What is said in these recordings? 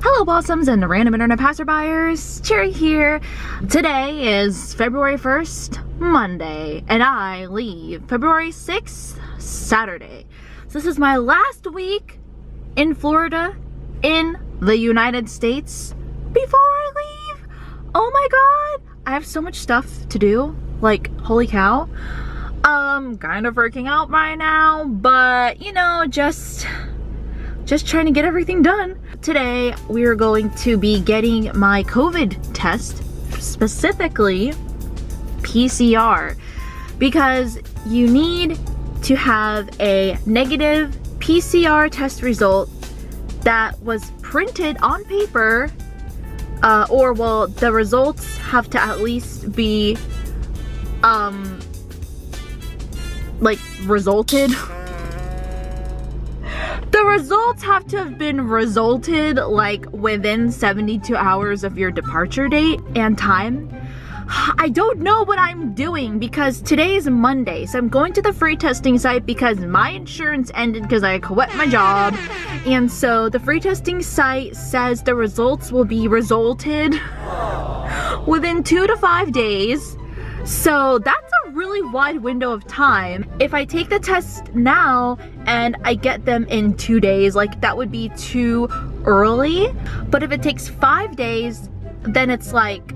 Hello Blossoms and random internet passerbyers, Cherry here. Today is February 1st, Monday, and I leave February 6th, Saturday. So this is my last week in Florida, in the United States, before I leave. Oh my god, I have so much stuff to do, like holy cow. Kind of working out by now, but you know, just trying to get everything done. Today, we are going to be getting my COVID test, specifically PCR, because you need to have a negative PCR test result that was printed on paper, or well, the results have to at least be, like, resulted. The results have to have been resulted like within 72 hours of your departure date and time. I don't know what I'm doing because today is Monday, so I'm going to the free testing site because my insurance ended because I quit my job. And so the free testing site says the results will be resulted within 2 to 5 days. So that's a really wide window of time. If I take the test now and I get them in 2 days, like that would be too early. But if it takes 5 days, then it's like,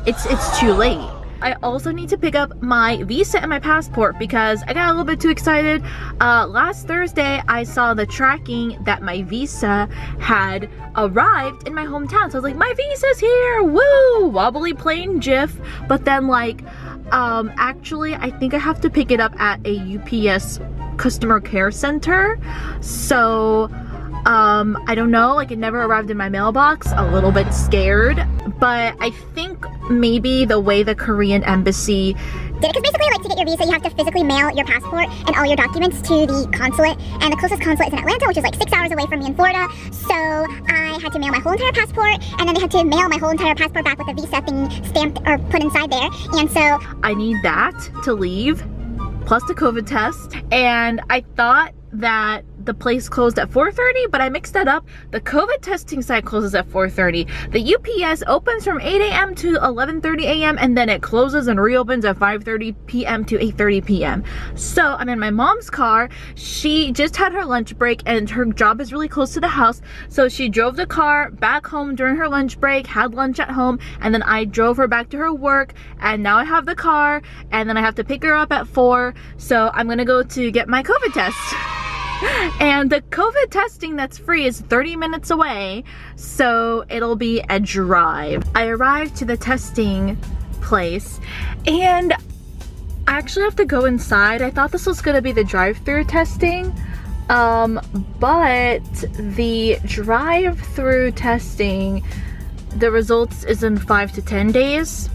it's too late. I also need to pick up my visa and my passport because I got a little bit too excited. Last Thursday, I saw the tracking that my visa had arrived in my hometown. So I was like, my visa's here, woo! Wobbly plane gif. But then like, actually, I think I have to pick it up at a UPS customer care center. So, I don't know, like it never arrived in my mailbox, a little bit scared, but I think maybe the way the Korean embassy did it, because basically like to get your visa you have to physically mail your passport and all your documents to the consulate, and the closest consulate is in Atlanta, which is like 6 hours away from me in Florida. So I had to mail my whole entire passport, and then they had to mail my whole entire passport back with a visa thing stamped or put inside there. And so I need that to leave, plus the COVID test, and I thought that the place closed at 4:30, but I mixed that up. The COVID testing site closes at 4:30. The UPS opens from 8 a.m. to 11:30 a.m. and then it closes and reopens at 5:30 p.m. to 8:30 p.m. So I'm in my mom's car. She just had her lunch break and her job is really close to the house. So she drove the car back home during her lunch break, had lunch at home, and then I drove her back to her work, and now I have the car, and then I have to pick her up at 4. So I'm gonna go to get my COVID test. And the COVID testing that's free is 30 minutes away, so it'll be a drive. I arrived to the testing place and I actually have to go inside. I thought this was gonna be the drive-through testing, but the drive-through testing, the results is in 5 to 10 days.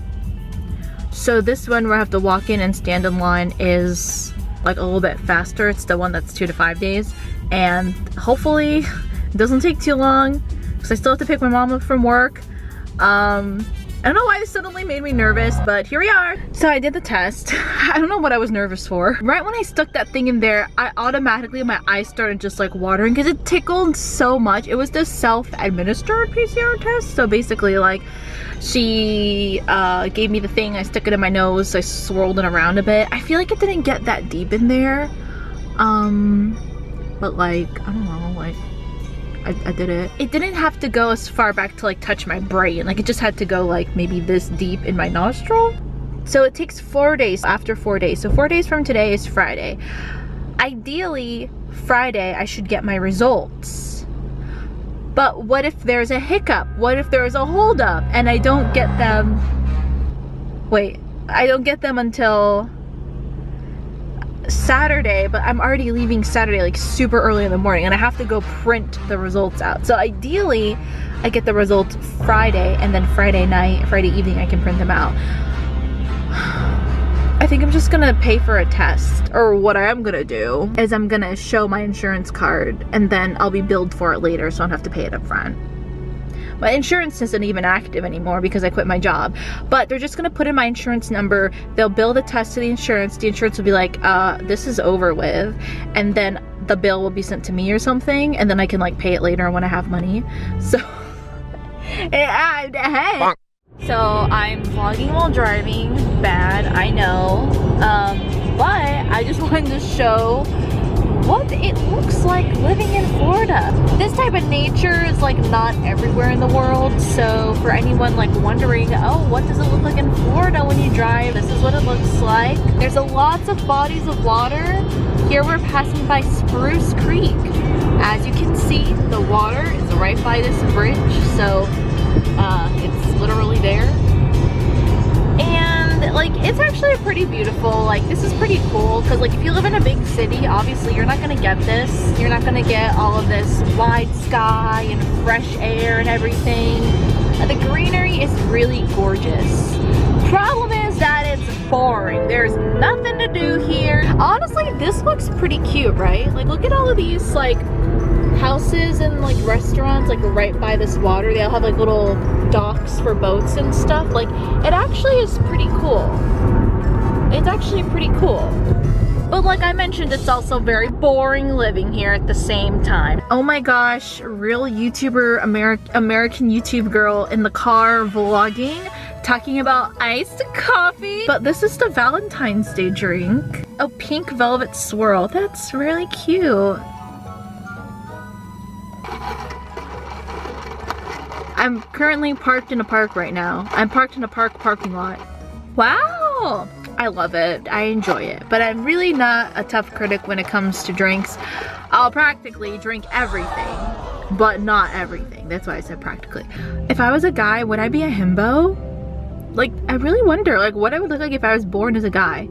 So this one where I have to walk in and stand in line is like a little bit faster. It's the one that's 2 to 5 days, and hopefully it doesn't take too long because I still have to pick my mom up from work. I don't know why this suddenly made me nervous, but here we are. So I did the test. I don't know what I was nervous for. Right when I stuck that thing in there, I automatically, my eyes started just like watering because it tickled so much. It was the self-administered PCR test. So basically like, she gave me the thing, I stuck it in my nose, I swirled it around a bit. I feel like it didn't get that deep in there. But like, I don't know, like, I did it. It didn't have to go as far back to like touch my brain. Like it just had to go like maybe this deep in my nostril. So it takes 4 days after 4 days. So 4 days from today is Friday. Ideally, Friday I should get my results. But what if there's a hiccup? What if there's a holdup and I don't get them? Wait, I don't get them until Saturday, but I'm already leaving Saturday like super early in the morning and I have to go print the results out. So ideally, I get the results Friday, and then Friday night, Friday evening, I can print them out. I think I'm just gonna pay for a test, or what I am gonna do is I'm gonna show my insurance card and then I'll be billed for it later, so I don't have to pay it up front. My insurance isn't even active anymore because I quit my job. But they're just gonna put in my insurance number, they'll bill the test to the insurance will be like, this is over with. And then the bill will be sent to me or something, and then I can like pay it later when I have money. So hey. So I'm vlogging while driving. Bad, I know. But I just wanted to show what it looks like living in Florida. This type of nature is like not everywhere in the world. So for anyone like wondering, oh, what does it look like in Florida when you drive? This is what it looks like. There's a lots of bodies of water. Here we're passing by Spruce Creek. As you can see, the water is right by this bridge. So it's literally there. And like it's actually pretty beautiful. Like this is pretty cool because like if you live in a big city, obviously you're not gonna get this. You're not gonna get all of this wide sky and fresh air and everything. The greenery is really gorgeous. Problem is that it's boring. There's nothing to do here. Honestly, this looks pretty cute, right? Like look at all of these like houses and like restaurants like right by this water. They all have like little docks for boats and stuff. Like it actually is pretty cool. It's actually pretty cool. But like I mentioned, it's also very boring living here at the same time. Oh my gosh, real YouTuber, American YouTube girl in the car vlogging, talking about iced coffee. But this is the Valentine's Day drink. A pink velvet swirl. That's really cute. I'm currently parked in a park right now. I'm parked in a parking lot. Wow! I love it. I enjoy it. But I'm really not a tough critic when it comes to drinks. I'll practically drink everything, but not everything. That's why I said practically. If I was a guy, would I be a himbo? Like, I really wonder, like, what I would look like if I was born as a guy.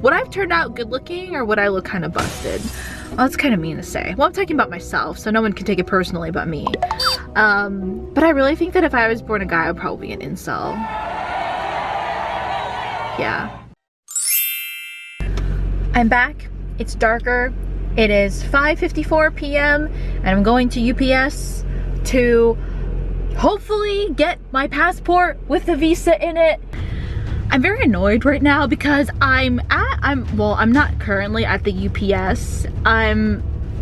Would I have turned out good looking, or would I look kind of busted? Well, that's kind of mean to say. Well, I'm talking about myself, so no one can take it personally but me. But I really think that if I was born a guy, I would probably be an incel. Yeah. I'm back. It's darker. It is 5:54 p.m. and I'm going to UPS to hopefully get my passport with the visa in it. I'm very annoyed right now because I'm not currently at the UPS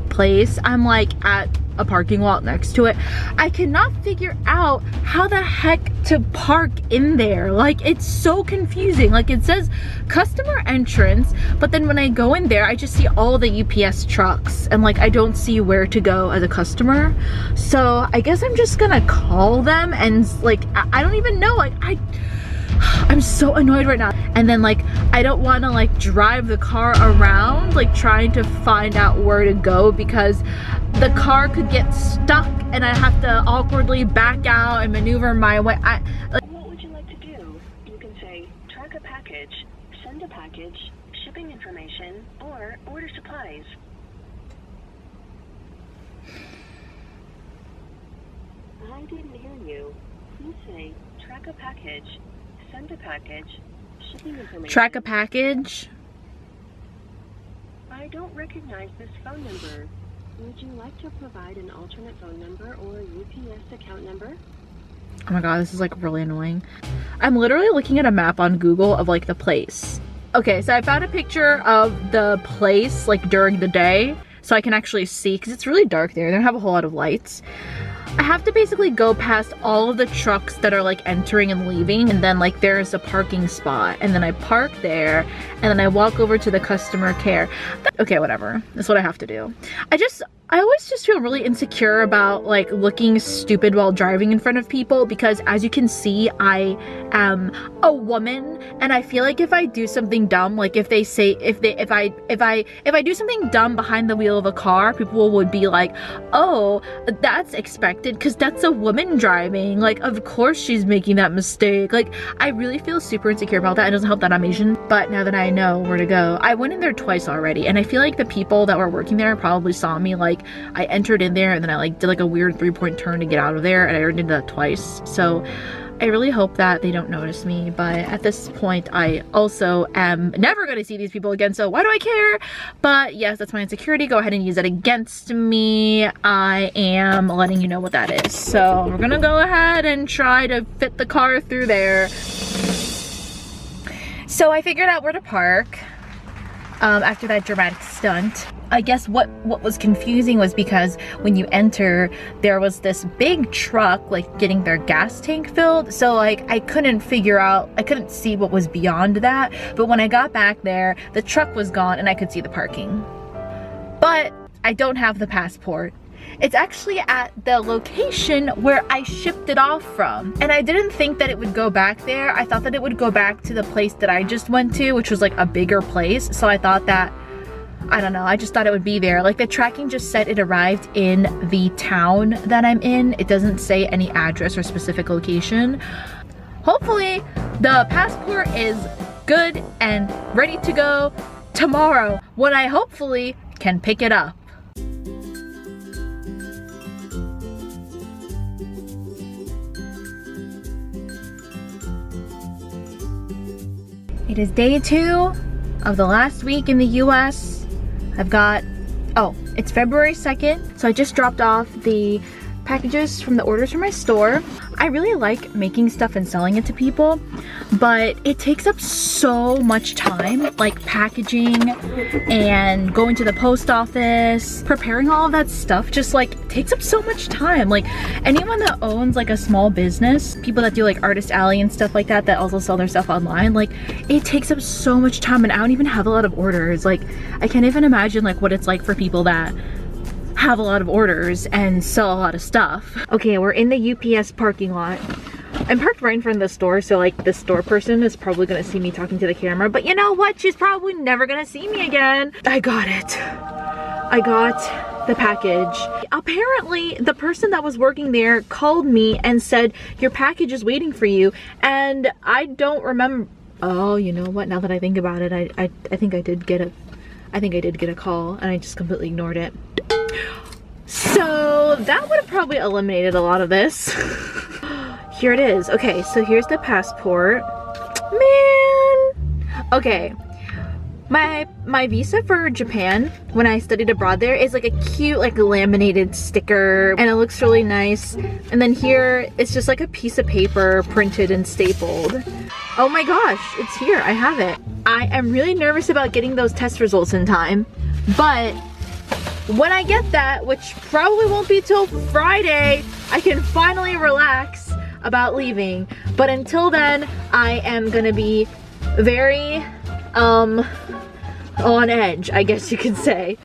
place. I'm like at a parking lot next to it. I cannot figure out how the heck to park in there. Like it's so confusing. Like it says customer entrance, but then when I go in there, I just see all the UPS trucks and like I don't see where to go as a customer. So I guess I'm just gonna call them and like I don't even know. Like I'm so annoyed right now. And then like I don't want to like drive the car around like trying to find out where to go because the car could get stuck and I have to awkwardly back out and maneuver my way. What would you like to do? You can say track a package, send a package, shipping information, or order supplies. I didn't hear you. Please say track a package, send a package, shipping information. Track a package? I don't recognize this phone number. Would you like to provide an alternate phone number or UPS account number? Oh my god, this is like really annoying. I'm literally looking at a map on Google of like the place. Okay, so I found a picture of the place like during the day so I can actually see because it's really dark there. They don't have a whole lot of lights. I have to basically go past all of the trucks that are like entering and leaving, and then like there's a parking spot, and then I park there, and then I walk over to the customer care. Okay, whatever. That's what I have to do. I always just feel really insecure about like looking stupid while driving in front of people because as you can see, I am a woman and I feel like if I do something dumb, like if I do something dumb behind the wheel of a car, people would be like, oh, that's expected because that's a woman driving. Like, of course she's making that mistake. Like, I really feel super insecure about that. It doesn't help that I'm Asian, but now that I know where to go, I went in there twice already and I feel like the people that were working there probably saw me. Like I entered in there and then I like did like a weird 3-point turn to get out of there, and I already did that twice. So I really hope that they don't notice me, but at this point I also am never going to see these people again, so why do I care? But yes, that's my insecurity. Go ahead and use it against me. I am letting you know what that is. So we're gonna go ahead and try to fit the car through there. So I figured out where to park. after that dramatic stunt. I guess what was confusing was because when you enter, there was this big truck like getting their gas tank filled. So like I couldn't see what was beyond that. But when I got back there, the truck was gone and I could see the parking. But I don't have the passport. It's actually at the location where I shipped it off from. And I didn't think that it would go back there. I thought that it would go back to the place that I just went to, which was like a bigger place. So I thought that, I don't know, I just thought it would be there. Like the tracking just said it arrived in the town that I'm in. It doesn't say any address or specific location. Hopefully the passport is good and ready to go tomorrow when I hopefully can pick it up. It is day 2 of the last week in the US. It's February 2nd, so I just dropped off the packages from the orders from my store. I really like making stuff and selling it to people, but it takes up so much time, like packaging and going to the post office, preparing all of that stuff just like takes up so much time. Like anyone that owns like a small business, people that do like Artist Alley and stuff like that also sell their stuff online, like it takes up so much time and I don't even have a lot of orders. Like I can't even imagine like what it's like for people that have a lot of orders and sell a lot of stuff. Okay, we're in the UPS parking lot. I'm parked right in front of the store, so like the store person is probably gonna see me talking to the camera, but you know what? She's probably never gonna see me again. I got it. I got the package. Apparently, the person that was working there called me and said, your package is waiting for you, and I don't remember. Oh, you know what? Now that I think about it, I think I did get a call and I just completely ignored it. So that would have probably eliminated a lot of this. Here it is. Okay, so here's the passport. Man. Okay. My visa for Japan, when I studied abroad there, is like a cute like laminated sticker and it looks really nice. And then here it's just like a piece of paper printed and stapled. Oh my gosh, it's here. I have it. I am really nervous about getting those test results in time, but when I get that, which probably won't be till Friday, I can finally relax about leaving. But until then, I am gonna be very on edge, I guess you could say.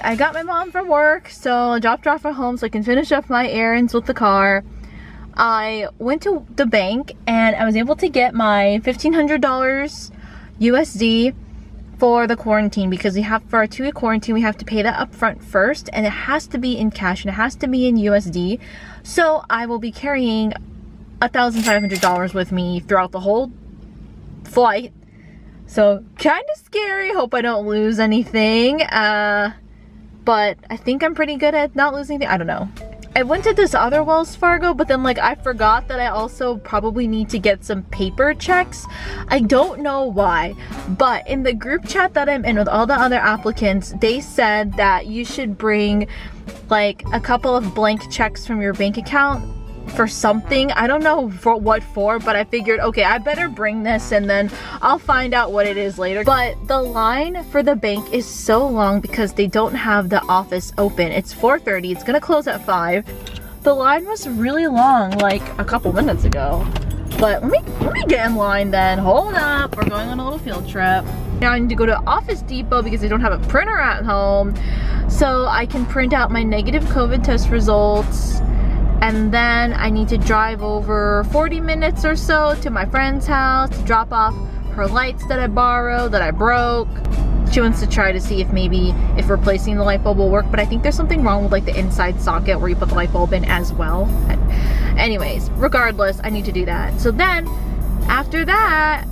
I got my mom from work, so I dropped her off at home so I can finish up my errands with the car. I went to the bank and I was able to get my $1,500 USD for the quarantine, because we have, for our 2-week quarantine, we have to pay that up front first, and it has to be in cash and it has to be in USD. So I will be carrying $1,500 with me throughout the whole flight. So kind of scary. Hope I don't lose anything. But I think I'm pretty good at not losing anything. I don't know. I went to this other Wells Fargo, but then like I forgot that I also probably need to get some paper checks. I don't know why, but in the group chat that I'm in with all the other applicants, they said that you should bring like a couple of blank checks from your bank account for something. I don't know for what for, but I figured, okay, I better bring this and then I'll find out what it is later. But the line for the bank is so long because they don't have the office open. It's 4:30, it's gonna close at 5. The line was really long like a couple minutes ago. But let me get in line then. Hold up, we're going on a little field trip. Now I need to go to Office Depot because I don't have a printer at home, so I can print out my negative COVID test results And then I need to drive over 40 minutes or so to my friend's house to drop off her lights that I borrowed, that I broke. She wants to try to see if maybe if replacing the light bulb will work, but I think there's something wrong with like the inside socket where you put the light bulb in as well. Anyways, regardless, I need to do that. So then after that,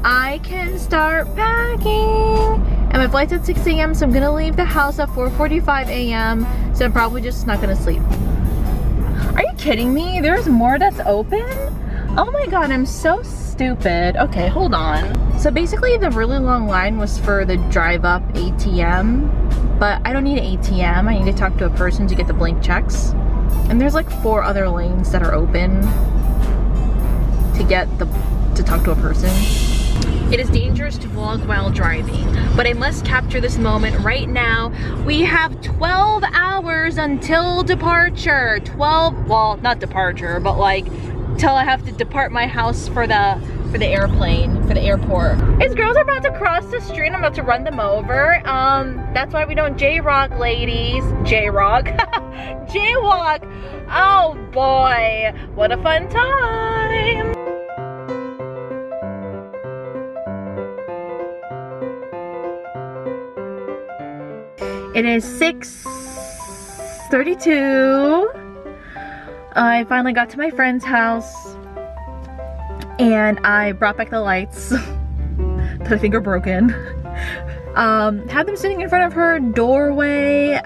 I can start packing. And my flight's at 6 a.m. so I'm gonna leave the house at 4:45 a.m. So I'm probably just not gonna sleep. Are you kidding me? There's more that's open? Oh my god, I'm so stupid. Okay, hold on. So basically the really long line was for the drive up ATM, but I don't need an ATM. I need to talk to a person to get the blank checks. And there's like 4 other lanes that are open to talk to a person. It is dangerous to vlog while driving, but I must capture this moment right now. We have 12 hours until departure. 12, well, not departure, but like till I have to depart my house for the airplane, for the airport. These girls are about to cross the street. I'm about to run them over. That's why we don't J-Rock, ladies. J-Rock. Jaywalk. Oh boy, what a fun time. It is 6:32. I finally got to my friend's house and I brought back the lights that I think are broken. Had them sitting in front of her doorway.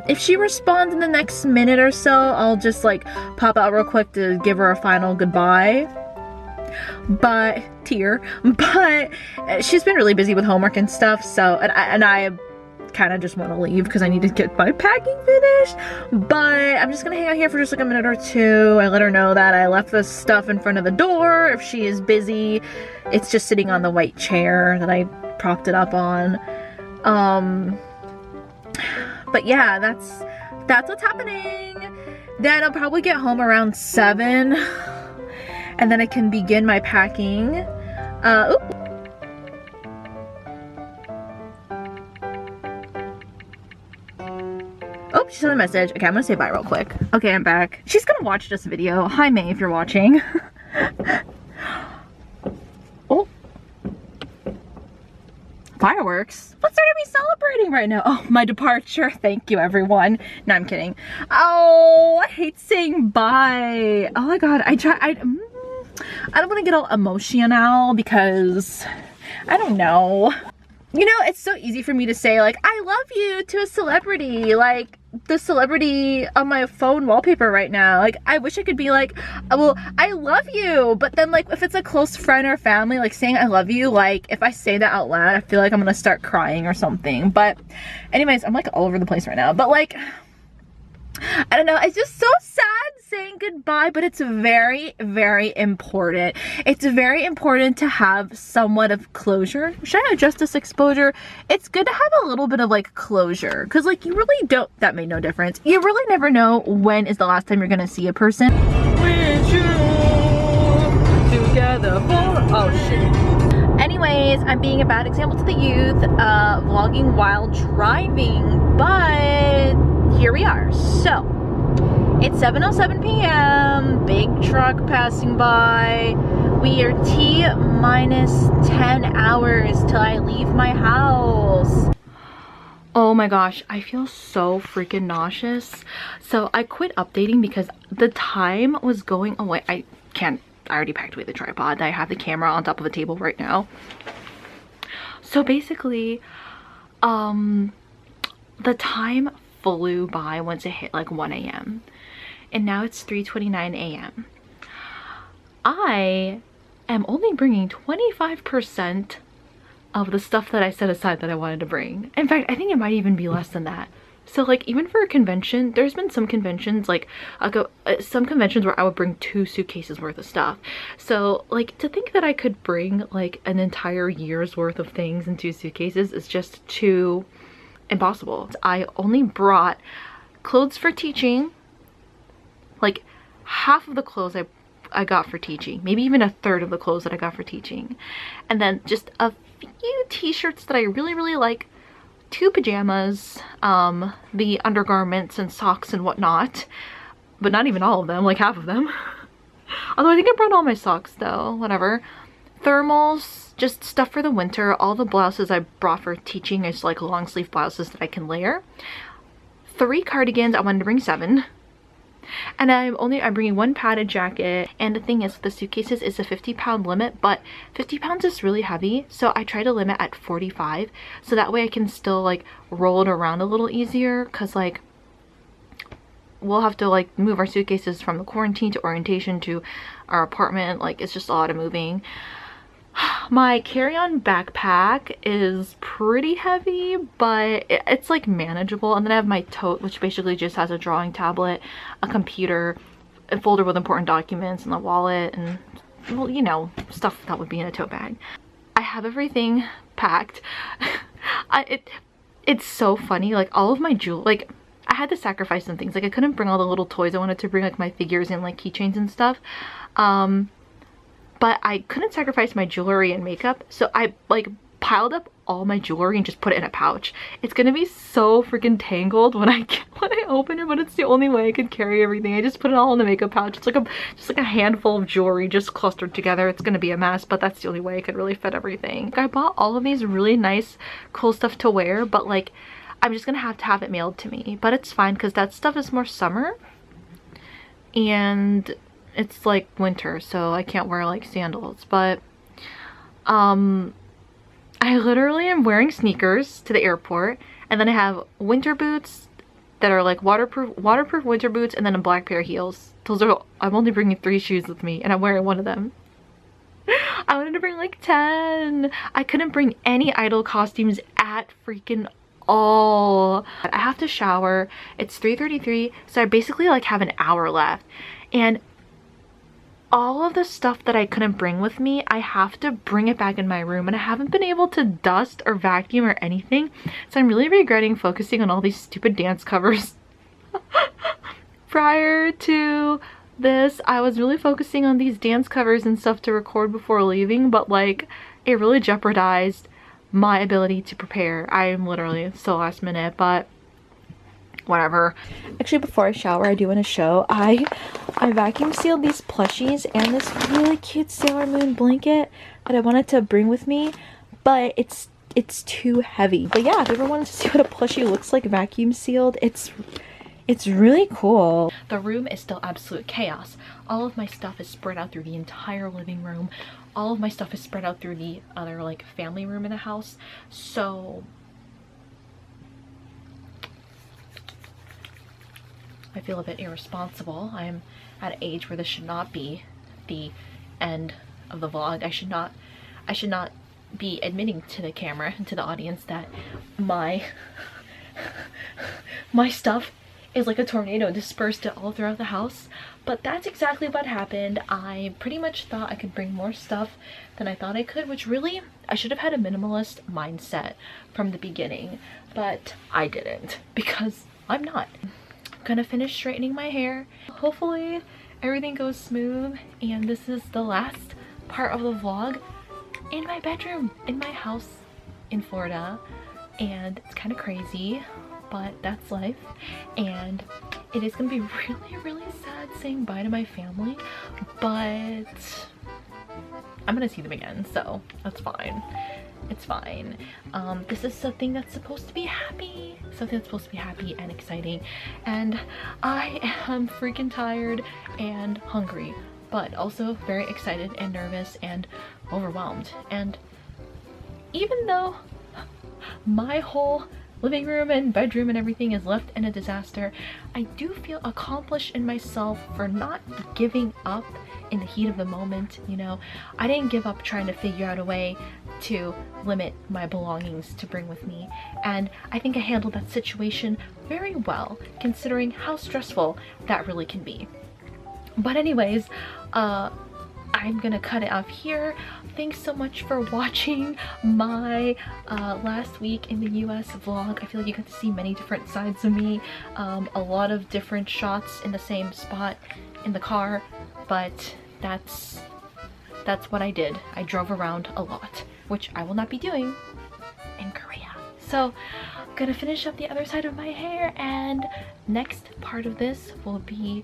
If she responds in the next minute or so, I'll just like pop out real quick to give her a final goodbye. But she's been really busy with homework and stuff, so and I kind of just want to leave because I need to get my packing finished. But I'm just gonna hang out here for just like a minute or two. I let her know that I left the stuff in front of the door. If she is busy, it's just sitting on the white chair that I propped it up on. But yeah, that's what's happening. Then I'll probably get home around 7 and then I can begin my packing. Oop. Oh, she sent a message. Okay, I'm gonna say bye real quick. Okay, I'm back. She's gonna watch this video. Hi, May, if you're watching. Oh. Fireworks? What's there to be celebrating right now? Oh, my departure. Thank you, everyone. No, I'm kidding. Oh, I hate saying bye. Oh my god, I don't want to get all emotional because I don't know. You know, it's so easy for me to say like, I love you to a celebrity, like the celebrity on my phone wallpaper right now. Like, I wish I could be like, well, I love you. But then like, if it's a close friend or family, like saying I love you, like if I say that out loud, I feel like I'm gonna start crying or something. But anyways, I'm like all over the place right now. But like, I don't know, it's just so sad saying goodbye, but it's very, very important. It's very important to have somewhat of closure. Should I adjust this exposure? It's good to have a little bit of like closure, because like you really don't, that made no difference. You really never know when is the last time you're gonna see a person. With you together for, oh shit. Anyways, I'm being a bad example to the youth, vlogging while driving, but here we are. So it's 7:07 p.m. Big truck passing by. We are T-minus 10 hours till I leave my house. Oh my gosh, I feel so freaking nauseous. So I quit updating because the time was going away. I already packed away the tripod. I have the camera on top of the table right now. So basically, the time flew by once it hit like 1 a.m. and now it's 3:29 a.m. I am only bringing 25% of the stuff that I set aside that I wanted to bring. In fact, I think it might even be less than that. So like, even for a convention, there's been some conventions like some conventions where I would bring 2 suitcases worth of stuff. So like, to think that I could bring like an entire year's worth of things in 2 suitcases is just too impossible. I only brought clothes for teaching, like half of the clothes I got for teaching, maybe even a third of the clothes that I got for teaching, and then just a few t-shirts that I really like, 2 pajamas, the undergarments and socks and whatnot, but not even all of them, like half of them. Although I think I brought all my socks though, whatever. Thermals, just stuff for the winter. All the blouses I brought for teaching is like long sleeve blouses that I can layer. 3 cardigans, I wanted to bring 7. And I'm bringing 1 padded jacket. And the thing is, the suitcases is a 50-pound limit, but 50 pounds is really heavy, so I try to limit at 45, so that way I can still like roll it around a little easier, because like we'll have to like move our suitcases from the quarantine to orientation to our apartment. Like, it's just a lot of moving. My carry-on backpack is pretty heavy, but it's like manageable. And then I have my tote, which basically just has a drawing tablet, a computer, a folder with important documents, and a wallet, and, well, you know, stuff that would be in a tote bag. I have everything packed. It's so funny, like all of my jewelry, like I had to sacrifice some things. Like I couldn't bring all the little toys I wanted to bring, like my figures and like keychains and stuff. But I couldn't sacrifice my jewelry and makeup, so I like piled up all my jewelry and just put it in a pouch. It's gonna be so freaking tangled when I open it, but it's the only way I could carry everything. I just put it all in the makeup pouch. It's like just like a handful of jewelry just clustered together. It's gonna be a mess, but that's the only way I could really fit everything. I bought all of these really nice, cool stuff to wear, but like I'm just gonna have to have it mailed to me. But it's fine because that stuff is more summer, and it's like winter, so I can't wear like sandals. But I literally am wearing sneakers to the airport, and then I have winter boots that are like waterproof winter boots, and then a black pair of heels. I'm only bringing 3 shoes with me, and I'm wearing one of them. I wanted to bring like 10. I couldn't bring any idol costumes at freaking all. I have to shower. It's 3:33, so I basically like have an hour left, and all of the stuff that I couldn't bring with me, I have to bring it back in my room, and I haven't been able to dust or vacuum or anything, so I'm really regretting focusing on all these stupid dance covers. Prior to this, I was really focusing on these dance covers and stuff to record before leaving, but like it really jeopardized my ability to prepare. I am literally so last minute, but whatever. Actually, before I shower, I do want to show I vacuum sealed these plushies and this really cute Sailor Moon blanket that I wanted to bring with me, but it's too heavy. But yeah, if you ever wanted to see what a plushie looks like vacuum sealed, it's really cool. The room is still absolute chaos. All of my stuff is spread out through the entire living room. All of my stuff is spread out through the other like family room in the house. So I feel a bit irresponsible. I am at an age where this should not be the end of the vlog. I should not be admitting to the camera and to the audience that my stuff is like a tornado dispersed all throughout the house, but that's exactly what happened. I pretty much thought I could bring more stuff than I thought I could, which really, I should have had a minimalist mindset from the beginning, but I didn't, because I'm not. I'm gonna finish straightening my hair. Hopefully everything goes smooth, and this is the last part of the vlog in my bedroom in my house in Florida, and it's kind of crazy, but that's life. And it is gonna be really sad saying bye to my family, but I'm gonna see them again, so that's fine. It's fine. This is something that's supposed to be happy, and exciting, and I am freaking tired and hungry, but also very excited and nervous and overwhelmed. And even though my whole living room and bedroom and everything is left in a disaster, I do feel accomplished in myself for not giving up in the heat of the moment. You know, I didn't give up trying to figure out a way to limit my belongings to bring with me, and I think I handled that situation very well considering how stressful that really can be. But anyways, I'm gonna cut it off here. Thanks so much for watching my last week in the US vlog. I feel like you got to see many different sides of me, a lot of different shots in the same spot in the car, but that's what I did. I drove around a lot, which I will not be doing in Korea. So I'm gonna finish up the other side of my hair, and next part of this will be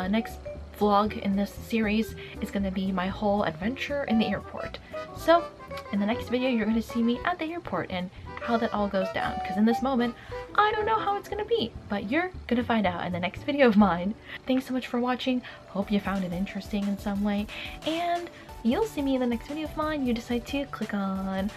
next vlog in this series is going to be my whole adventure in the airport. So in the next video, you're going to see me at the airport and how that all goes down, because in this moment I don't know how it's going to be, but you're going to find out in the next video of mine. Thanks so much for watching. Hope you found it interesting in some way, and you'll see me in the next video of mine. You decide to click on